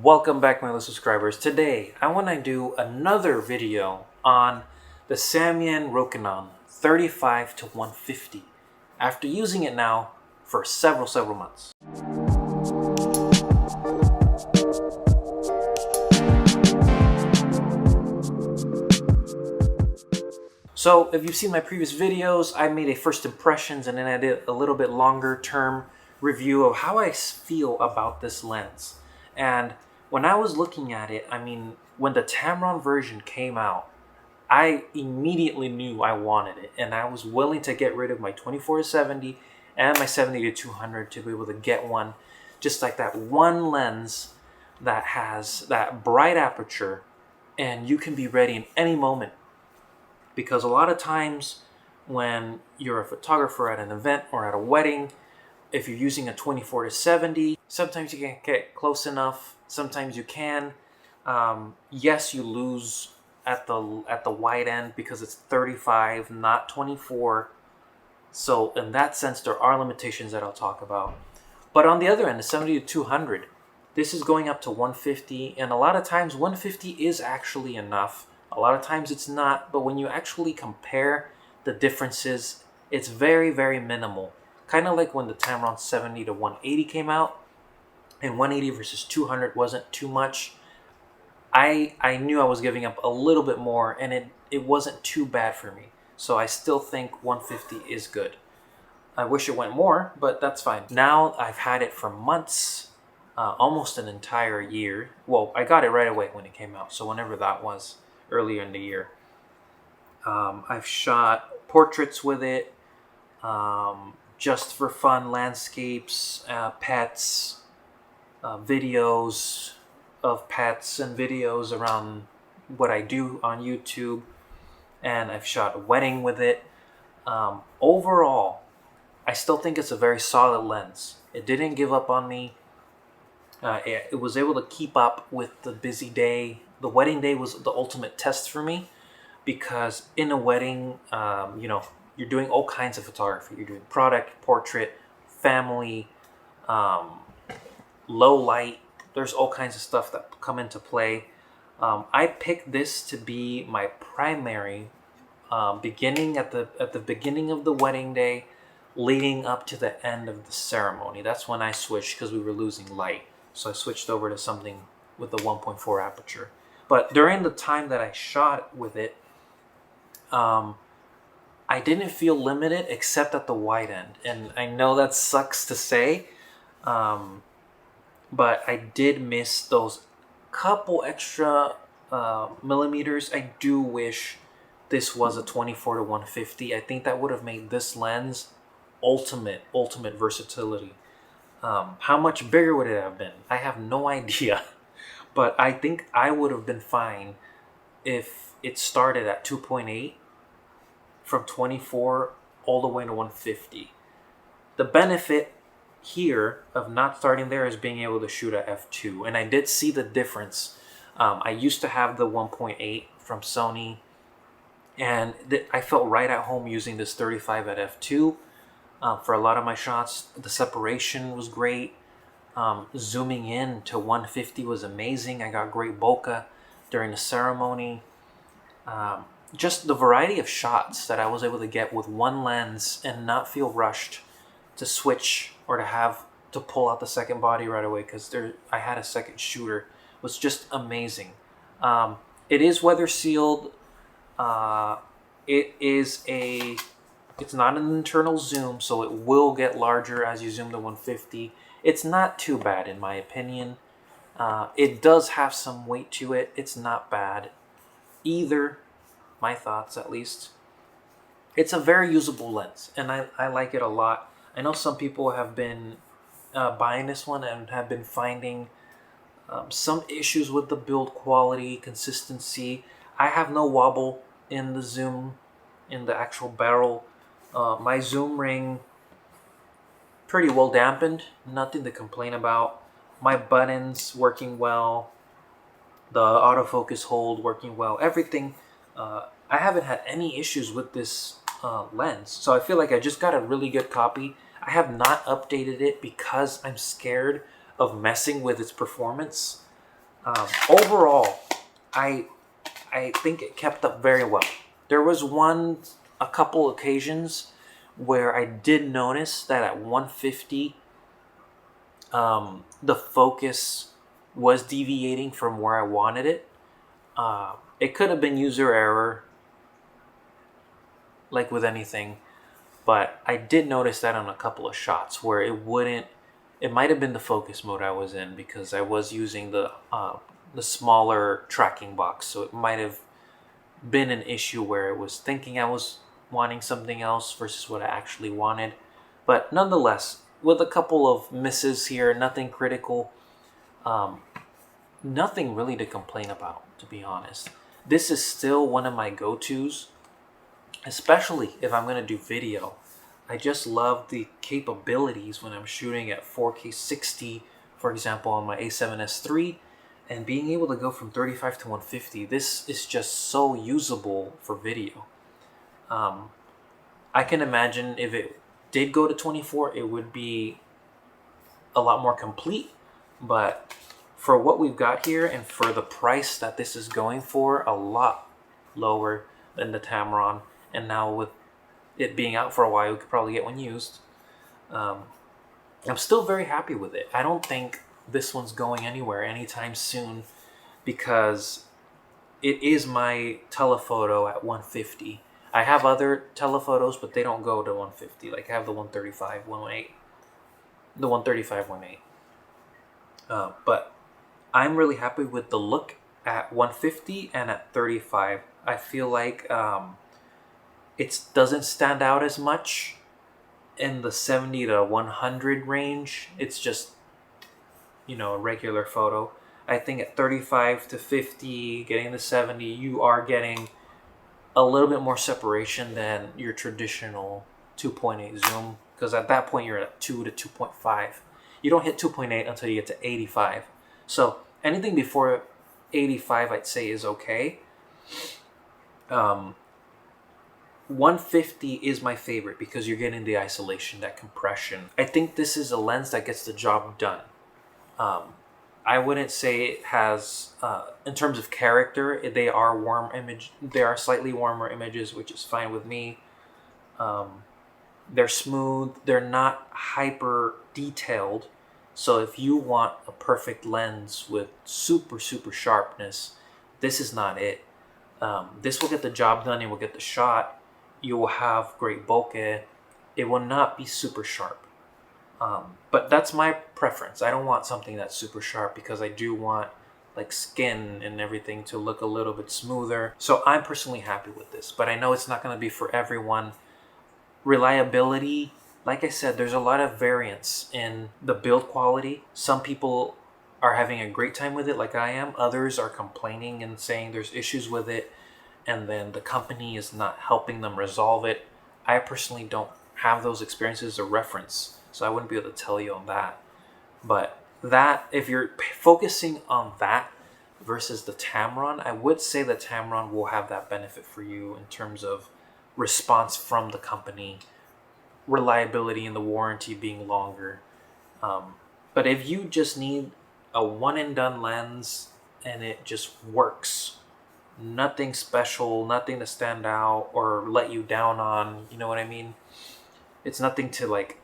Welcome back, my little subscribers. Today I want to do another video on the Samyang Rokinon 35 to 150 after using it now for several months. So if you've seen my previous videos, I made a first impressions and then I did a little bit longer term review of how I feel about this lens. And when I was looking at it, when the Tamron version came out, I immediately knew I wanted it, and I was willing to get rid of my 24 to 70 and my 70 to 200 to be able to get one just like that one lens that has that bright aperture and you can be ready in any moment. Because a lot of times when you're a photographer at an event or at a wedding, if you're using a 24 to 70, sometimes you can't get close enough. Sometimes you can. Yes, you lose at the wide end because it's 35, not 24. So in that sense, there are limitations that I'll talk about. But on the other end, the 70 to 200, this is going up to 150. And a lot of times 150 is actually enough. A lot of times it's not. But when you actually compare the differences, it's very, very minimal. Kind of like when the Tamron 70 to 180 came out, and 180 versus 200 wasn't too much. I knew I was giving up a little bit more, and it wasn't too bad for me. So I still think 150 is good. I wish it went more, but that's fine. Now I've had it for months, almost an entire year. Well, I got it right away when it came out, so whenever that was, earlier in the year. I've shot portraits with it, just for fun, landscapes, pets, videos of pets and videos around what I do on YouTube, and I've shot a wedding with it. Overall, I still think it's a very solid lens. It didn't give up on me. It was able to keep up with the busy day. The wedding day was the ultimate test for me because in a wedding, you're doing all kinds of photography. You're doing product, portrait, family, low light. There's all kinds of stuff that come into play. I picked this to be my primary beginning at the beginning of the wedding day, leading up to the end of the ceremony. That's when I switched because we were losing light. So I switched over to something with the 1.4 aperture. But during the time that I shot with it, I didn't feel limited except at the wide end. And I know that sucks to say, but I did miss those couple extra millimeters. I do wish this was a 24 to 150. I think that would have made this lens ultimate versatility. How much bigger would it have been? I have no idea. But I think I would have been fine if it started at 2.8 from 24 all the way to 150. The benefit here of not starting there is being able to shoot at f2. And I did see the difference. I used to have the 1.8 from Sony, and I felt right at home using this 35 at f2. For a lot of my shots, the separation was great. Zooming in to 150 was amazing. I got great bokeh during the ceremony. Just the variety of shots that I was able to get with one lens and not feel rushed to switch or to have to pull out the second body right away because I had a second shooter was just amazing. It is weather sealed. It's not an internal zoom, so it will get larger as you zoom to 150. It's not too bad in my opinion. It does have some weight to it. It's not bad either, my thoughts at least. It's a very usable lens, and I like it a lot. I know some people have been buying this one and have been finding some issues with the build quality, consistency. I have no wobble in the zoom, in the actual barrel. My zoom ring, pretty well dampened, nothing to complain about. My buttons working well, the autofocus hold working well, everything. I haven't had any issues with this lens, so I feel like I just got a really good copy. I have not updated it because I'm scared of messing with its performance. Overall, I think it kept up very well. There was a couple occasions where I did notice that at 150, the focus was deviating from where I wanted it. It could have been user error, like with anything, but I did notice that on a couple of shots where it wouldn't. It might have been the focus mode I was in because I was using the smaller tracking box, so it might have been an issue where it was thinking I was wanting something else versus what I actually wanted. But nonetheless, with a couple of misses here, nothing critical, nothing really to complain about, to be honest. This is still one of my go-tos, especially if I'm going to do video. I just love the capabilities when I'm shooting at 4K 60, for example, on my A7S III, and being able to go from 35 to 150. This is just so usable for video. I can imagine if it did go to 24, it would be a lot more complete, but for what we've got here and for the price that this is going for, a lot lower than the Tamron, and now with it being out for a while, you could probably get one used. I'm still very happy with it. I don't think this one's going anywhere anytime soon because it is my telephoto at 150. I have other telephotos, but they don't go to 150. Like I have the 135, 118, the 135, 1.8. But I'm really happy with the look at 150 and at 35. I feel like it doesn't stand out as much in the 70 to 100 range. It's just, a regular photo. I think at 35 to 50, getting the 70, you are getting a little bit more separation than your traditional 2.8 zoom, because at that point you're at 2 to 2.5. You don't hit 2.8 until you get to 85. So anything before 85, I'd say, is okay. 150 is my favorite because you're getting the isolation, that compression. I think this is a lens that gets the job done. I wouldn't say it has, in terms of character, they are slightly warmer images, which is fine with me. They're smooth. They're not hyper detailed. So if you want a perfect lens with super, super sharpness, this is not it. This will get the job done. It will get the shot. You will have great bokeh. It will not be super sharp. But that's my preference. I don't want something that's super sharp because I do want like skin and everything to look a little bit smoother. So I'm personally happy with this, but I know it's not going to be for everyone. Reliability, like I said, there's a lot of variance in the build quality. Some people are having a great time with it like I am. Others are complaining and saying there's issues with it, and then the company is not helping them resolve it. I personally don't have those experiences to reference, so I wouldn't be able to tell you on that. But that, if you're focusing on that versus the Tamron, I would say the Tamron will have that benefit for you in terms of response from the company, reliability, and the warranty being longer. But if you just need a one and done lens and it just works, nothing special, nothing to stand out or let you down on, you know what I mean? It's nothing to like,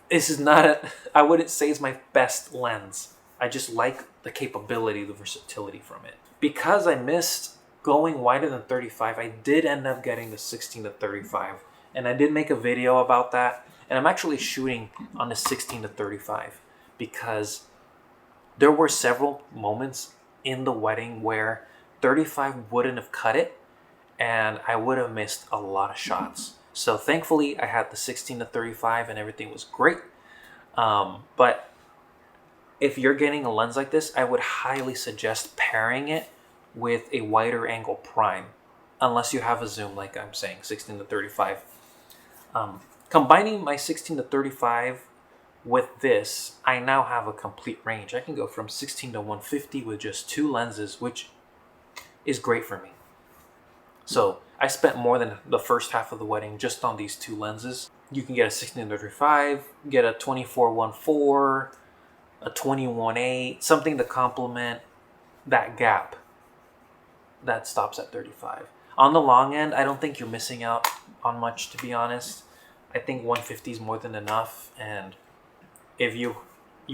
this is not I wouldn't say it's my best lens. I just like the capability, the versatility from it. Because I missed going wider than 35, I did end up getting the 16 to 35. And I did make a video about that. And I'm actually shooting on the 16 to 35 because there were several moments in the wedding where 35 wouldn't have cut it and I would have missed a lot of shots. So thankfully I had the 16 to 35 and everything was great. But if you're getting a lens like this, I would highly suggest pairing it with a wider angle prime, unless you have a zoom like I'm saying, 16 to 35. Combining my 16 to 35 with this, I now have a complete range. I can go from 16 to 150 with just two lenses, which is great for me. So I spent more than the first half of the wedding just on these two lenses. You can get a 16 to 35, get a 24-1.4, a 21.8, something to complement that gap that stops at 35. On the long end, I don't think you're missing out on much, to be honest. I think 150 is more than enough, and if you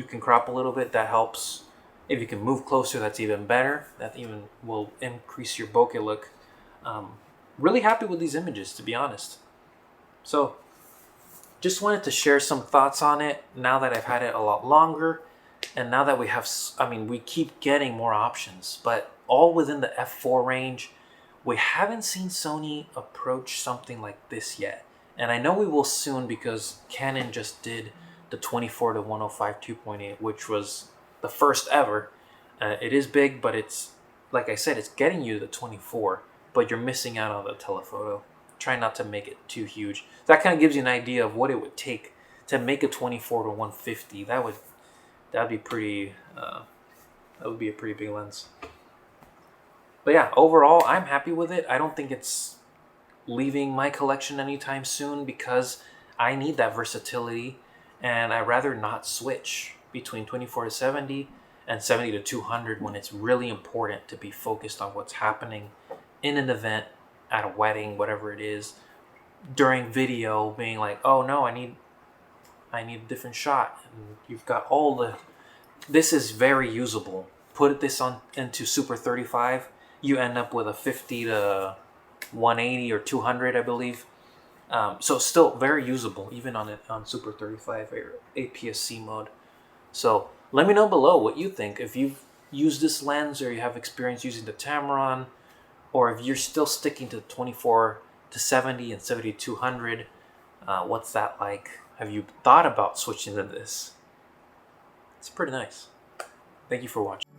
can crop a little bit, that helps. If you can move closer, that's even better. That even will increase your bokeh look. Really happy with these images, to be honest. So just wanted to share some thoughts on it now that I've had it a lot longer, and now that we have, we keep getting more options, but all within the f4 range. We haven't seen Sony approach something like this yet, and I know we will soon because Canon just did the 24 to 105 2.8, which was the first ever. It is big, but it's, like I said, it's getting you to the 24, but you're missing out on the telephoto. Try not to make it too huge. That kind of gives you an idea of what it would take to make a 24 to 150. That'd be pretty. That would be a pretty big lens. But yeah, overall, I'm happy with it. I don't think it's leaving my collection anytime soon because I need that versatility, and I'd rather not switch between 24 to 70 and 70 to 200 when it's really important to be focused on what's happening in an event, at a wedding, whatever it is, during video, being like, oh no, I need a different shot. And you've got all the... This is very usable. Put this on into Super 35, you end up with a 50 to 180 or 200, I believe. So still very usable, even on Super 35 or APS-C mode. So let me know below what you think. If you've used this lens or you have experience using the Tamron, or if you're still sticking to 24 to 70 and 70 to 200, what's that like? Have you thought about switching to this? It's pretty nice. Thank you for watching.